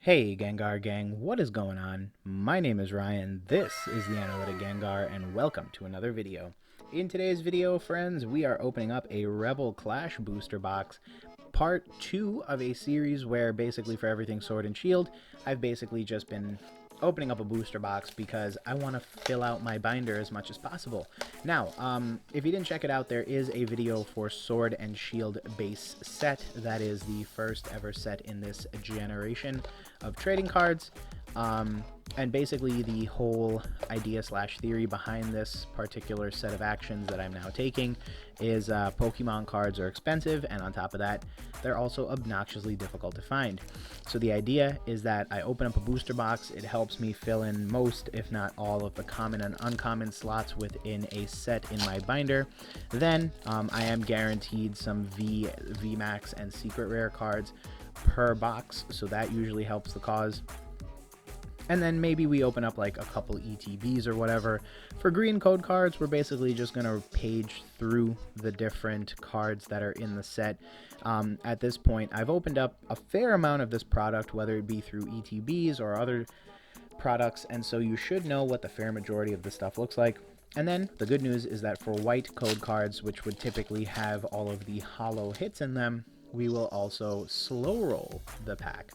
Hey Gengar Gang, what is going on? My name is Ryan, this is the Analytic Gengar, and welcome to another video. In today's video, friends, we are opening up a Rebel Clash booster box, part 2 of a series where basically for everything Sword and Shield, I've basically just been opening up a booster box because I want to fill out my binder as much as possible. Now, if you didn't check it out, there is a video for Sword and Shield base set. That is the first ever set in this generation of trading cards. And basically the whole idea slash theory behind this particular set of actions that I'm now taking is Pokemon cards are expensive, and on top of that, they're also obnoxiously difficult to find. So the idea is that I open up a booster box, it helps me fill in most, if not all, of the common and uncommon slots within a set in my binder. Then I am guaranteed some VMAX and secret rare cards per box, so that usually helps the cause. And then maybe we open up like a couple ETBs or whatever. For green code cards, we're basically just going to page through the different cards that are in the set. At this point, I've opened up a fair amount of this product, whether it be through ETBs or other products, and so you should know what the fair majority of this stuff looks like. And then the good news is that for white code cards, which would typically have all of the hollow hits in them, we will also slow roll the pack.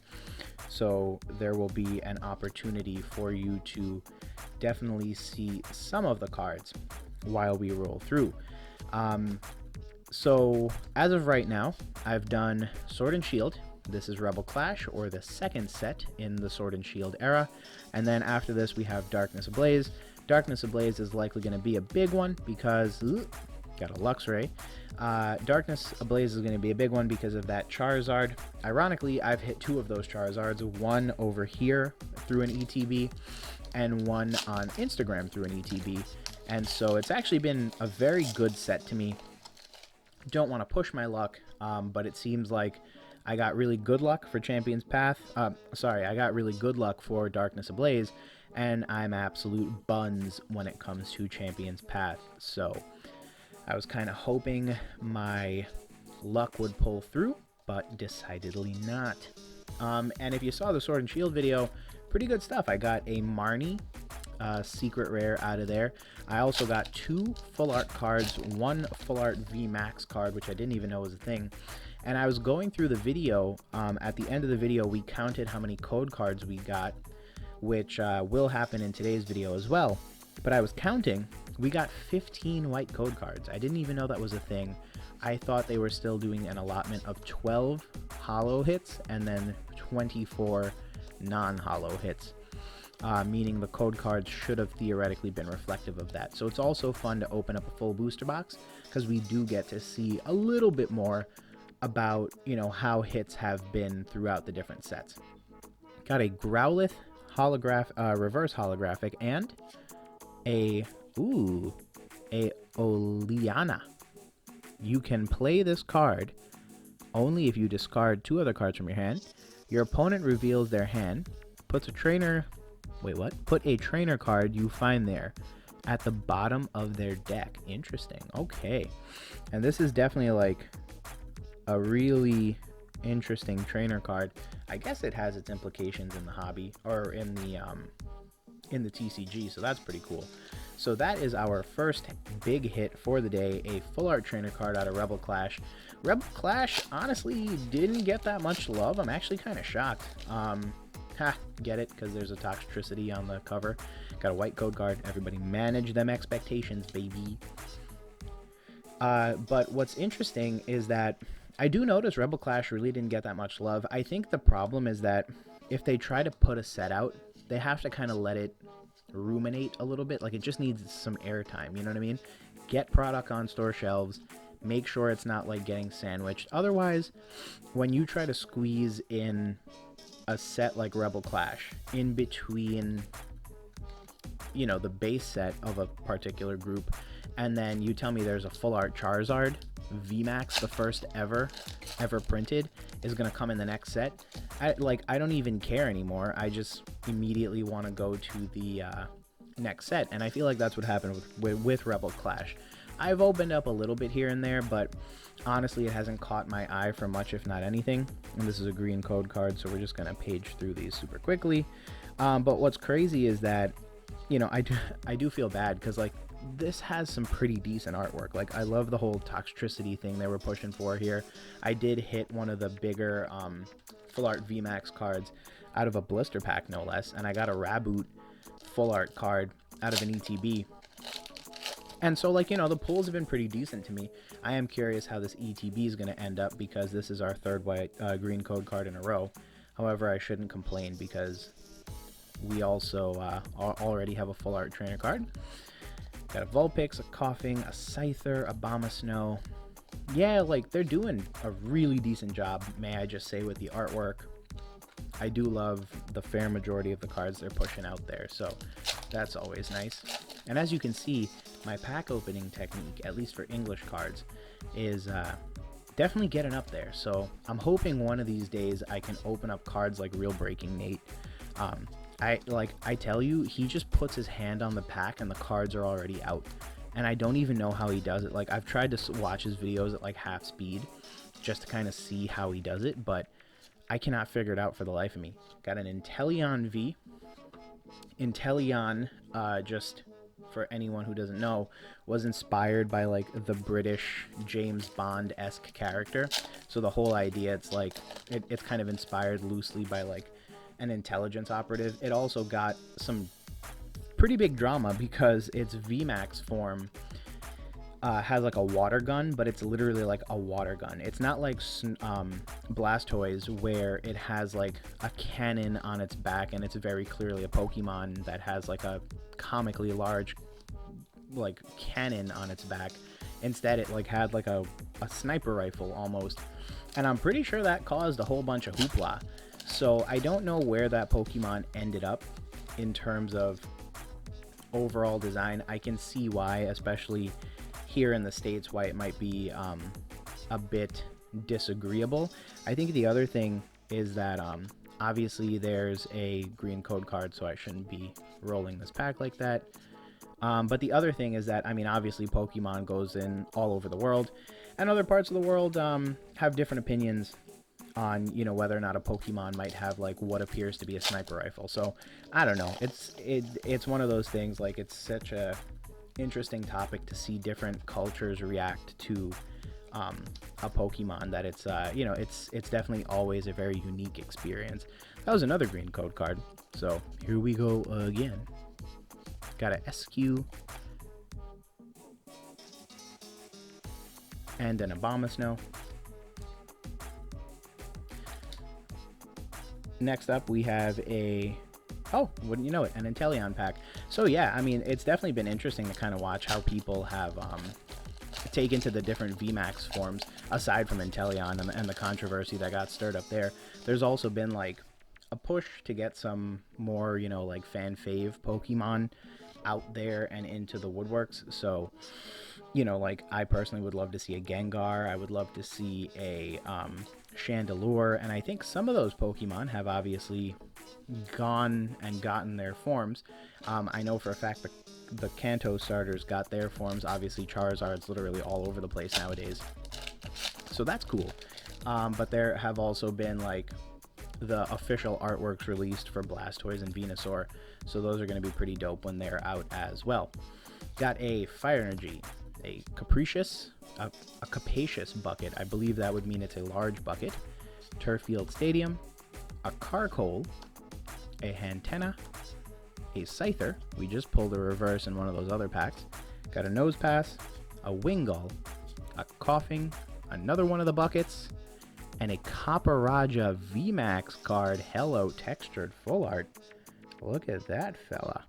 So there will be an opportunity for you to definitely see some of the cards while we roll through. So as of right now, I've done Sword and Shield. This is Rebel Clash, or the second set in the Sword and Shield era. And then after this, we have Darkness Ablaze. Darkness Ablaze is likely going to be a big one because... got a Luxray. Darkness Ablaze is going to be a big one because of that Charizard. Ironically, I've hit two of those Charizards, one over here through an ETB and one on Instagram through an ETB. And so it's actually been a very good set to me. Don't want to push my luck, but it seems like I got really good luck for Champion's Path. I got really good luck for Darkness Ablaze, and I'm absolute buns when it comes to Champion's Path. So I was kind of hoping my luck would pull through, but decidedly not. And if you saw the Sword and Shield video, pretty good stuff. I got a Marnie secret rare out of there. I also got two full art cards, one full art VMAX card, which I didn't even know was a thing. And I was going through the video. At the end of the video, we counted how many code cards we got, which will happen in today's video as well. But I was counting. We got 15 white code cards. I didn't even know that was a thing. I thought they were still doing an allotment of 12 hollow hits and then 24 non-hollow hits, meaning the code cards should have theoretically been reflective of that. So it's also fun to open up a full booster box because we do get to see a little bit more about, you know, how hits have been throughout the different sets. Got a Growlithe reverse holographic and a Oleana. You can play this card only if you discard two other cards from your hand. Your opponent reveals their hand, put a trainer card you find there at the bottom of their deck. Interesting. Okay. And this is definitely like a really interesting trainer card. I guess it has its implications in the hobby or in the TCG, so that's pretty cool. So that is our first big hit for the day, a full art trainer card out of Rebel Clash. Rebel Clash honestly didn't get that much love. I'm actually kind of shocked. Get it? Because there's a Toxtricity on the cover. Got a white code card. Everybody manage them expectations, baby. But what's interesting is that I do notice Rebel Clash really didn't get that much love. I think the problem is that if they try to put a set out, they have to kind of let it ruminate a little bit. Like, it just needs some airtime, you know what I mean? Get product on store shelves, make sure it's not like getting sandwiched. Otherwise, when you try to squeeze in a set like Rebel Clash in between, you know, the base set of a particular group, and then you tell me there's a full art Charizard VMAX, the first ever printed, is going to come in the next set, I don't even care anymore. I just immediately want to go to the next set, and I feel like that's what happened with Rebel Clash. I've opened up a little bit here and there, but honestly, it hasn't caught my eye for much, if not anything. And this is a green code card, so we're just going to page through these super quickly. But what's crazy is that, you know, I do feel bad because, like, this has some pretty decent artwork. Like, I love the whole toxicity thing they were pushing for here. I did hit one of the bigger full art VMAX cards out of a blister pack, no less, and I got a Raboot full art card out of an ETB. And so, like, you know, the pulls have been pretty decent to me. I am curious how this ETB is going to end up because this is our third white green code card in a row. However, I shouldn't complain because we also already have a full art trainer card. Got a Vulpix, a Coughing, a Scyther, a Abomasnow. Yeah, like, they're doing a really decent job, may I just say, with the artwork. I do love the fair majority of the cards they're pushing out there, so that's always nice. And as you can see, my pack opening technique, at least for English cards, is definitely getting up there. So I'm hoping one of these days I can open up cards like Real Breaking Nate. I tell you, he just puts his hand on the pack and the cards are already out. And I don't even know how he does it. Like, I've tried to watch his videos at like half speed just to kind of see how he does it, but I cannot figure it out for the life of me. Got an Inteleon V. Inteleon, just for anyone who doesn't know, was inspired by like the British James Bond-esque character. So the whole idea, it's like, it's kind of inspired loosely by like an intelligence operative. It also got some pretty big drama because its VMAX form has like a water gun, but it's literally like a water gun. It's not like Blastoise where it has like a cannon on its back and it's very clearly a Pokemon that has like a comically large like cannon on its back. Instead, it like had like a sniper rifle almost, and I'm pretty sure that caused a whole bunch of hoopla. So I don't know where that Pokemon ended up in terms of overall design. I can see why, especially here in the States, why it might be a bit disagreeable. I think the other thing is that obviously there's a green code card, so I shouldn't be rolling this pack like that. But the other thing is that, I mean, obviously Pokemon goes in all over the world, and other parts of the world have different opinions on, you know, whether or not a Pokemon might have like what appears to be a sniper rifle. So I don't know. It's one of those things. Like, it's such a interesting topic to see different cultures react to a Pokemon that it's you know, it's definitely always a very unique experience. That was another green code card. So here we go again. Got a SQ and an Abomasnow. Next up, we have a, oh, wouldn't you know it, an Inteleon pack. So yeah, I mean, it's definitely been interesting to kind of watch how people have taken to the different VMAX forms, aside from Inteleon and the controversy that got stirred up there. There's also been like a push to get some more, you know, like fan fave Pokemon out there and into the woodworks. So, you know, like, I personally would love to see a Gengar. I would love to see a Chandelure, and I think some of those Pokemon have obviously gone and gotten their forms. I know for a fact the Kanto starters got their forms. Obviously Charizard's literally all over the place nowadays, so that's cool. But there have also been like the official artworks released for Blastoise and Venusaur, so those are going to be pretty dope when they're out as well. Got a Fire Energy, a Capricious, a Capacious bucket. I believe that would mean it's a large bucket. Turffield Stadium, a Carkol, a Hantena, a Scyther. We just pulled a reverse in one of those other packs. Got a Nose Pass, a Wingull, a Coughing, another one of the buckets, and a Copperajah VMAX card. Hello, textured full art. Look at that fella.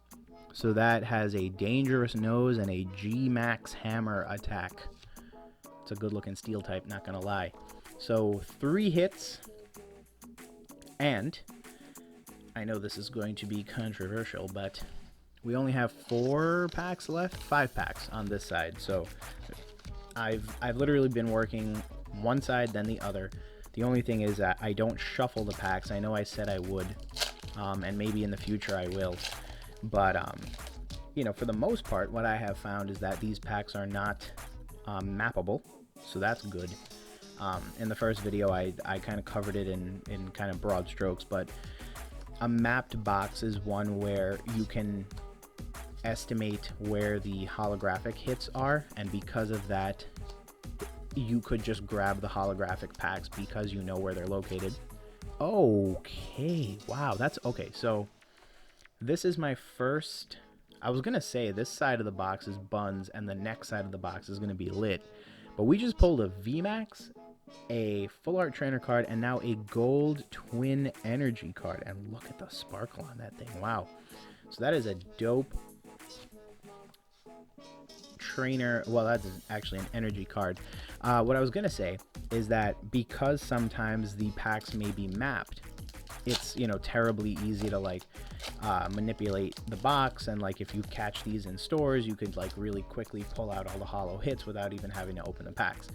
So that has a Dangerous Nose and a G-Max Hammer attack. It's a good looking steel type, not gonna lie. So 3 hits, and I know this is going to be controversial, but we only have 4 packs left, 5 packs on this side. So I've literally been working one side then the other. The only thing is that I don't shuffle the packs. I know I said I would, and maybe in the future I will, but you know, for the most part, what I have found is that these packs are not mappable, so that's good. In the first video, I kind of covered it in kind of broad strokes, but a mapped box is one where you can estimate where the holographic hits are, and because of that, you could just grab the holographic packs because you know where they're located. Okay, wow, that's okay. So this is my first, I was gonna say this side of the box is buns and the next side of the box is gonna be lit, but we just pulled a VMAX, a full art trainer card, and now a gold twin energy card, and look at the sparkle on that thing. Wow. So that is a dope trainer. Well, that's actually an energy card. What I was gonna say is that because sometimes the packs may be mapped, it's, you know, terribly easy to like manipulate the box, and like if you catch these in stores, you could like really quickly pull out all the hollow hits without even having to open the packs.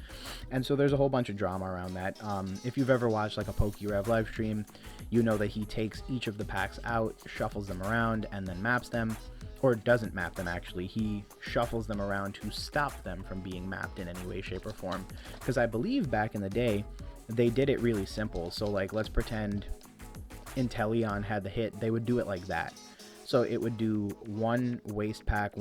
And so there's a whole bunch of drama around that. If you've ever watched like a PokeRev live stream, you know that he takes each of the packs out, shuffles them around, and then maps them. Or doesn't map them, actually. He shuffles them around to stop them from being mapped in any way, shape, or form. Because I believe back in the day, they did it really simple. So like, let's pretend Inteleon had the hit. They would do it like that. So it would do one waste pack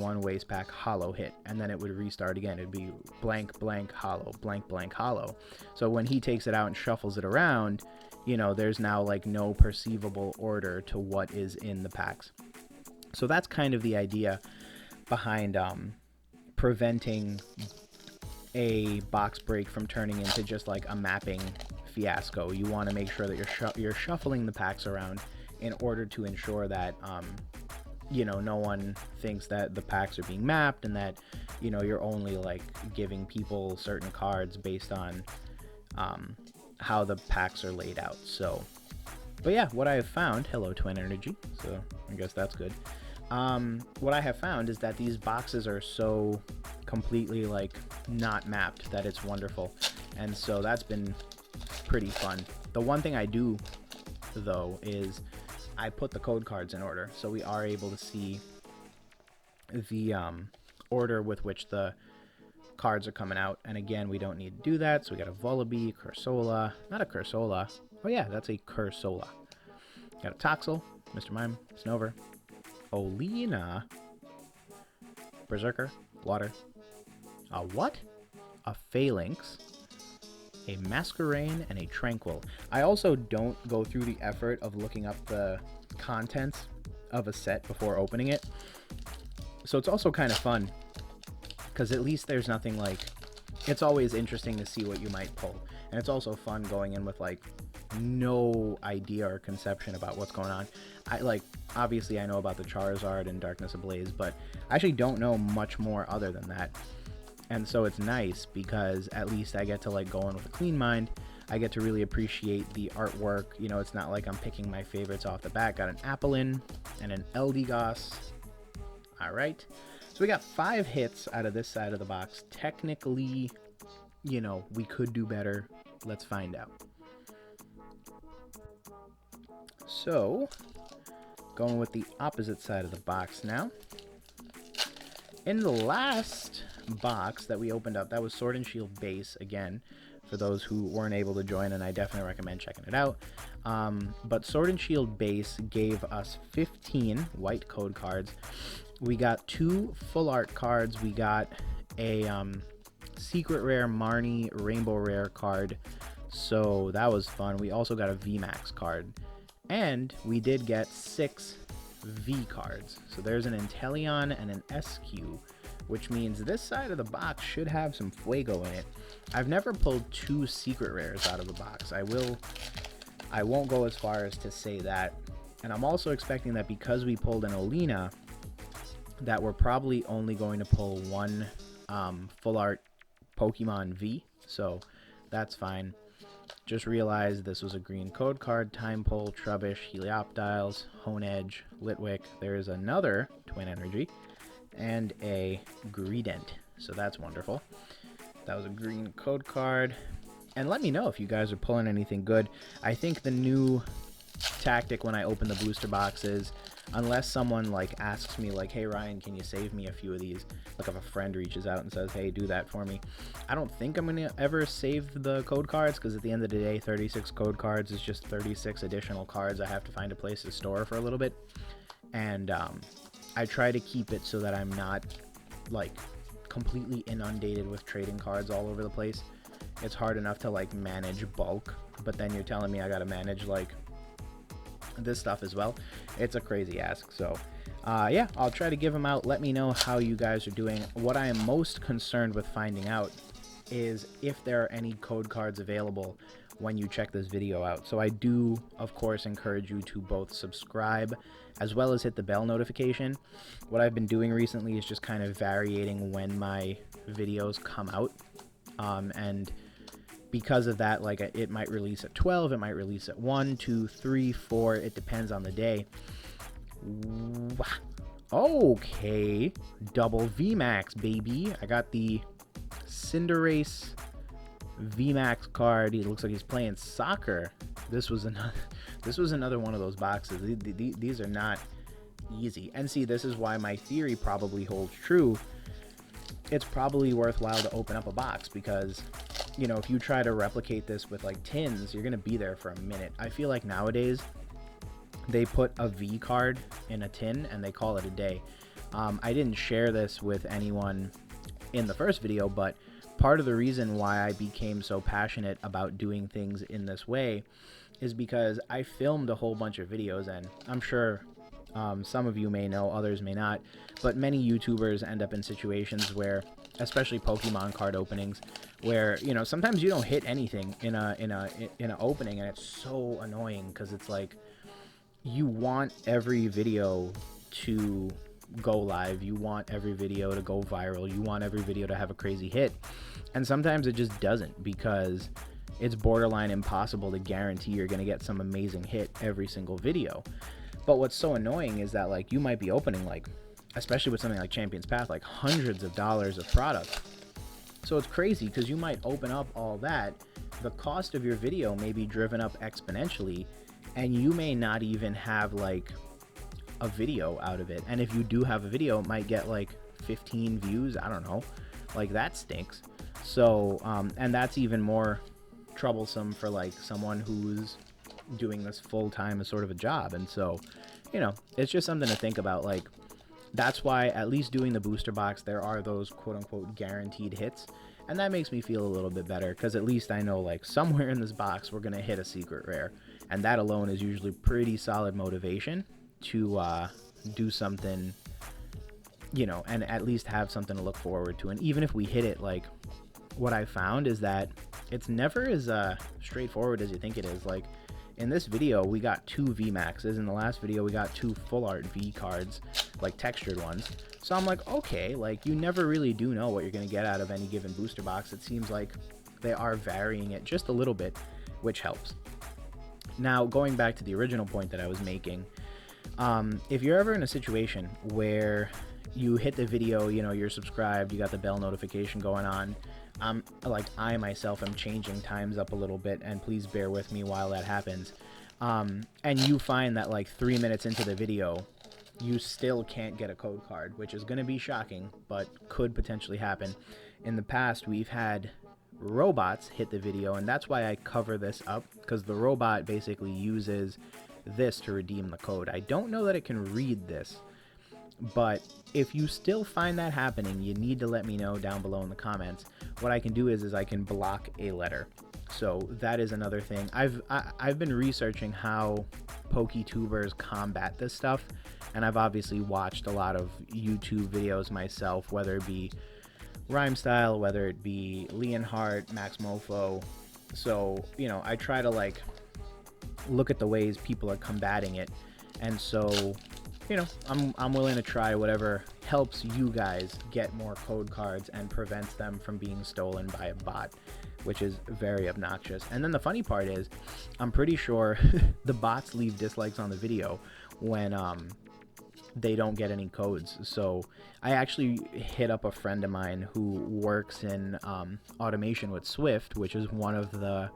hollow hit, and then it would restart again. It'd be blank, blank, hollow, blank, blank, hollow. So when he takes it out and shuffles it around, you know, there's now like no perceivable order to what is in the packs. So that's kind of the idea behind preventing a box break from turning into just like a mapping fiasco. You want to make sure that you're shuffling the packs around in order to ensure that you know, no one thinks that the packs are being mapped, and that, you know, you're only like giving people certain cards based on how the packs are laid out. So, but yeah, what I have found, hello Twin Energy, so I guess that's good. What I have found is that these boxes are so completely like not mapped that it's wonderful, and so that's been pretty fun. The one thing I do though is I put the code cards in order, so we are able to see the order with which the cards are coming out. And again, we don't need to do that, so we got a Vullaby, Cursola, not a Cursola, oh yeah, that's a Cursola. Got a Toxel, Mr. Mime, Snover, Olina, Berserker, Water, a what? A Phalanx, a Masquerain, and a Tranquil. I also don't go through the effort of looking up the contents of a set before opening it. So it's also kind of fun, because at least there's nothing like, it's always interesting to see what you might pull. And it's also fun going in with like no idea or conception about what's going on. I like, obviously I know about the Charizard and Darkness Ablaze, but I actually don't know much more other than that. And so it's nice because at least I get to like go in with a clean mind. I get to really appreciate the artwork. You know, it's not like I'm picking my favorites off the bat. Got an Applin and an Eldegoss. All right. So we got 5 hits out of this side of the box. Technically, you know, we could do better. Let's find out. So, going with the opposite side of the box now. In the last box that we opened up, that was Sword and Shield base again, for those who weren't able to join, and I definitely recommend checking it out. But Sword and Shield base gave us 15 white code cards. We got 2 full art cards. We got a secret rare Marnie rainbow rare card, so that was fun. We also got a VMAX card, and we did get 6 V cards. So there's an Inteleon and an SQ, which means this side of the box should have some fuego in it. I've never pulled 2 secret rares out of the box. I won't go as far as to say that. And I'm also expecting that because we pulled an Olina, that we're probably only going to pull 1 full art Pokemon V. So that's fine. Just realized this was a green code card. Time Pull, Trubbish, Helioptiles, Honedge, Litwick. There is another Twin Energy and a Greedent. So that's wonderful. That was a green code card. And let me know if you guys are pulling anything good. I think the new tactic when I open the booster boxes, unless someone like asks me like, hey Ryan, can you save me a few of these, like if a friend reaches out and says, hey, do that for me, I don't think I'm gonna ever save the code cards, because at the end of the day 36 code cards is just 36 additional cards I have to find a place to store for a little bit. And I try to keep it so that I'm not like completely inundated with trading cards all over the place. It's hard enough to like manage bulk, but then you're telling me I gotta manage like this stuff as well. It's a crazy ask. So yeah, I'll try to give them out. Let me know how you guys are doing. What I am most concerned with finding out is if there are any code cards available when you check this video out. So I do of course encourage you to both subscribe as well as hit the bell notification. What I've been doing recently is just kind of varying when my videos come out, and because of that, like it might release at 12, it might release at 1, 2, 3, 4, it depends on the day. Okay, double VMAX, baby. I got the Cinderace VMAX card. He looks like he's playing soccer. This was another one of those boxes. These are not easy. And see, this is why my theory probably holds true. It's probably worthwhile to open up a box, because you know, if you try to replicate this with like tins, you're gonna be there for a minute. I feel like nowadays they put a V card in a tin and they call it a day. I didn't share this with anyone in the first video, but part of the reason why I became so passionate about doing things in this way is because I filmed a whole bunch of videos, and I'm sure some of you may know, others may not, but many YouTubers end up in situations where, especially Pokemon card openings, where, you know, sometimes you don't hit anything in a opening, and it's so annoying because it's like you want every video to go live, you want every video to go viral, you want every video to have a crazy hit, and sometimes it just doesn't, because it's borderline impossible to guarantee you're going to get some amazing hit every single video. But what's so annoying is that like you might be opening, like especially with something like Champion's Path, like hundreds of dollars of product. So it's crazy because you might open up all that, the cost of your video may be driven up exponentially, and you may not even have like a video out of it. And if you do have a video, it might get like 15 views. I don't know, like that stinks. So and that's even more troublesome for like someone who's doing this full time as sort of a job. And so, you know, it's just something to think about. Like, that's why at least doing the booster box, there are those quote unquote guaranteed hits, and that makes me feel a little bit better, because at least I know like somewhere in this box we're gonna hit a secret rare, and that alone is usually pretty solid motivation to do something, you know, and at least have something to look forward to. And even if we hit it, like what I found is that it's never as straightforward as you think it is. Like in this video we got 2 VMAXes, in the last video we got 2 full art V cards, like textured ones. So I'm like, okay, like you never really do know what you're going to get out of any given booster box. It seems like they are varying it just a little bit, which helps. Now, going back to the original point that I was making, if you're ever in a situation where you hit the video, you know, you're subscribed, you got the bell notification going on, like I myself am changing times up a little bit, and please bear with me while that happens, and you find that like 3 minutes into the video you still can't get a code card, which is going to be shocking, but could potentially happen. In the past, we've had robots hit the video, and that's why I cover this up, because the robot basically uses this to redeem the code. I don't know that it can read this, but if you still find that happening, you need to let me know down below in the comments. What I can do is I can block a letter. So that is another thing. I've been researching how PokeTubers combat this stuff, and I've obviously watched a lot of YouTube videos myself, whether it be Rhymestyle, whether it be Leonhardt, Max Mofo. So, you know, I try to like look at the ways people are combating it, and so, you know, I'm willing to try whatever helps you guys get more code cards and prevents them from being stolen by a bot, which is very obnoxious. And then the funny part is, I'm pretty sure the bots leave dislikes on the video when they don't get any codes. So I actually hit up a friend of mine who works in automation with Swift, which is one of the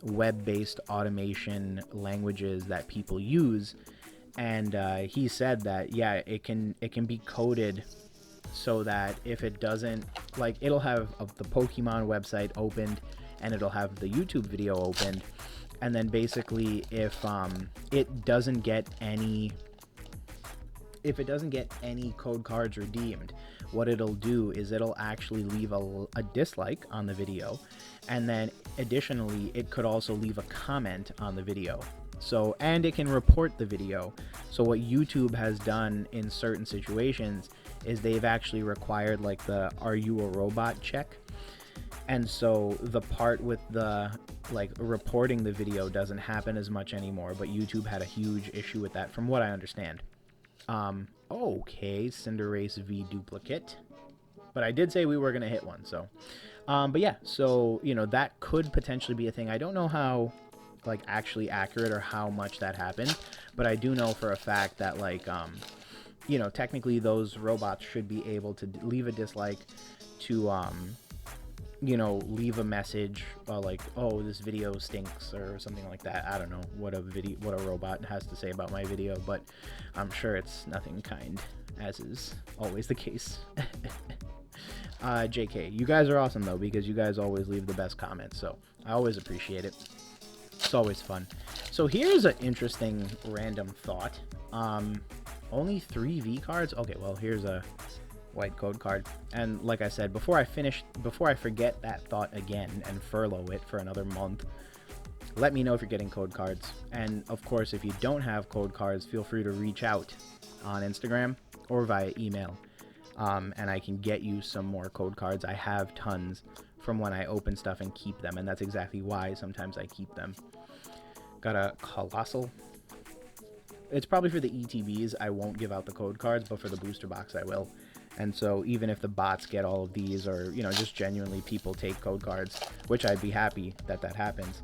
web-based automation languages that people use, and he said that yeah, it can be coded so that if it doesn't, like, it'll have the Pokemon website opened and it'll have the YouTube video opened, and then basically if it doesn't get any code cards redeemed, what it'll do is it'll actually leave a dislike on the video, and then additionally it could also leave a comment on the video. So, and it can report the video. So what YouTube has done in certain situations is they've actually required like the "are you a robot" check. And so the part with the like reporting the video doesn't happen as much anymore, but YouTube had a huge issue with that from what I understand. Okay, Cinderace V duplicate. But I did say we were going to hit one, so. But yeah, so, you know, that could potentially be a thing. I don't know how, like, actually accurate or how much that happened, but I do know for a fact that, like, you know, technically those robots should be able to leave a dislike, to, you know, leave a message like, oh, this video stinks or something like that. I don't know what a robot has to say about my video, but I'm sure it's nothing kind, as is always the case. JK, you guys are awesome though, because you guys always leave the best comments, so I always appreciate it. It's always fun. So here's an interesting random thought. Only 3 V cards? Okay, well, here's a white code card. And like I said, before I forget that thought again and furlough it for another month, let me know if you're getting code cards. And of course, if you don't have code cards, feel free to reach out on Instagram or via email, and I can get you some more code cards. I have tons from when I open stuff and keep them, and that's exactly why sometimes I keep them. Got a Colossal. It's probably for the ETBs. I won't give out the code cards, but for the booster box I will. And so even if the bots get all of these, or, you know, just genuinely people take code cards, which I'd be happy that that happens,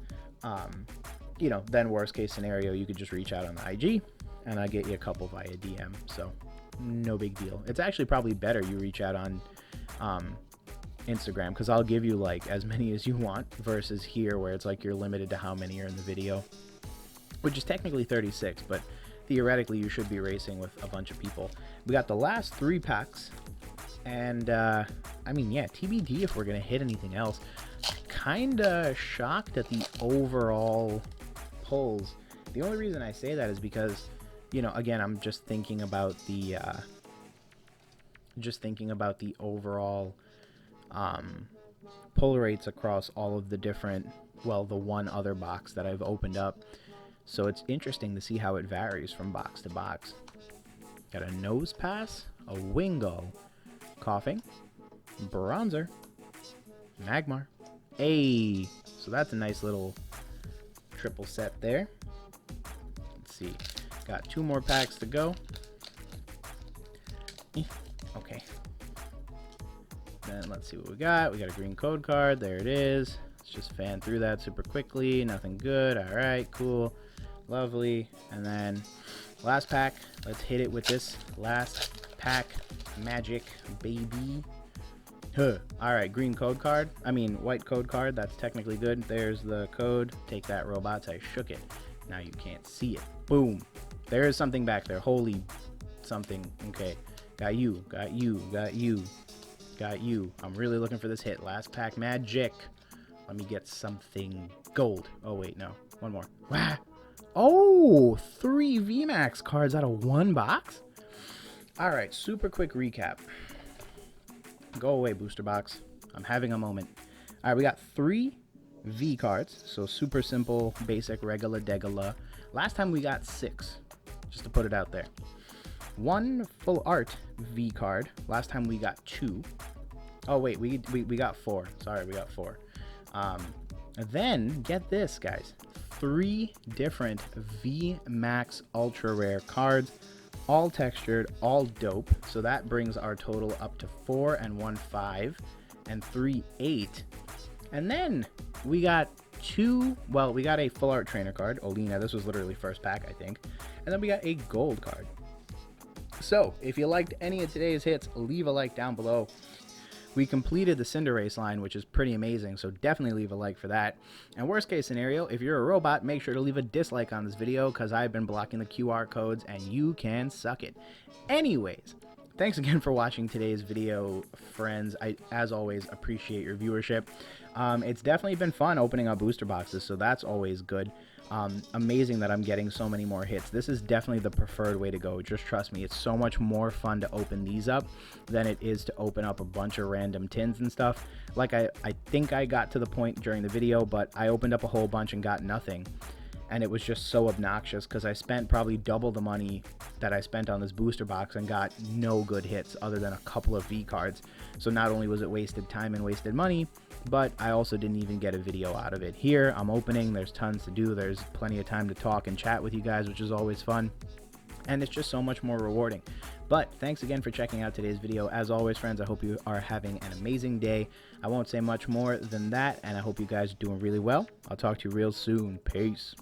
you know, then worst case scenario, you could just reach out on the IG and I get you a couple via DM. So no big deal. It's actually probably better you reach out on Instagram, because I'll give you like as many as you want, versus here where it's like you're limited to how many are in the video, which is technically 36, but theoretically you should be racing with a bunch of people. We got the last 3 packs, and I mean, yeah, TBD if we're gonna hit anything else. Kinda shocked at the overall pulls. The only reason I say that is because, you know, again, I'm just thinking about the overall pull rates across all of the different, well, the one other box that I've opened up. So it's interesting to see how it varies from box to box. Got a Nose Pass, a Wingull, Coughing, Bronzer, Magmar. Hey, so that's a nice little triple set there. Let's see. Got 2 more packs to go. Okay. Then let's see what we got. We got a green code card. There it is. Let's just fan through that super quickly. Nothing good. All right, cool. Lovely. And then last pack. Let's hit it with this last pack magic, baby. Huh. All right, green code card. I mean, white code card. That's technically good. There's the code. Take that, robots. I shook it. Now you can't see it. Boom. There is something back there. Holy something. Okay. Got you. Got you. Got you. Got you. I'm really looking for this hit. Last pack magic. Let me get something gold. Oh, wait, no. One more. Wow. Oh, 3 VMAX cards out of 1 box? All right, super quick recap. Go away, booster box. I'm having a moment. All right, we got 3 V cards. So super simple, basic, regular, degula. Last time we got 6, just to put it out there. 1 full art V card. Last time we got 2. Oh, wait, we got 4. Sorry, we got 4. Then, get this, guys. 3 different VMAX ultra rare cards, all textured, all dope. So that brings our total up to 4 and 1 5 and 3 8. And then we got 2, well, we got a full art trainer card, Olina. This was literally first pack, I think. And then we got a gold card. So if you liked any of today's hits, leave a like down below. We completed the Cinderace line, which is pretty amazing, so definitely leave a like for that. And worst case scenario, if you're a robot, make sure to leave a dislike on this video because I've been blocking the QR codes and you can suck it. Anyways, thanks again for watching today's video, friends. I, as always, appreciate your viewership. It's definitely been fun opening up booster boxes, so that's always good. Amazing that I'm getting so many more hits. This is definitely the preferred way to go. Just trust me, it's so much more fun to open these up than it is to open up a bunch of random tins and stuff. Like I think I got to the point during the video, but I opened up a whole bunch and got nothing. And it was just so obnoxious because I spent probably double the money that I spent on this booster box and got no good hits other than a couple of V cards. So not only was it wasted time and wasted money, but I also didn't even get a video out of it. Here, I'm opening, there's tons to do, there's plenty of time to talk and chat with you guys, which is always fun. And it's just so much more rewarding. But thanks again for checking out today's video. As always, friends, I hope you are having an amazing day. I won't say much more than that, and I hope you guys are doing really well. I'll talk to you real soon. Peace.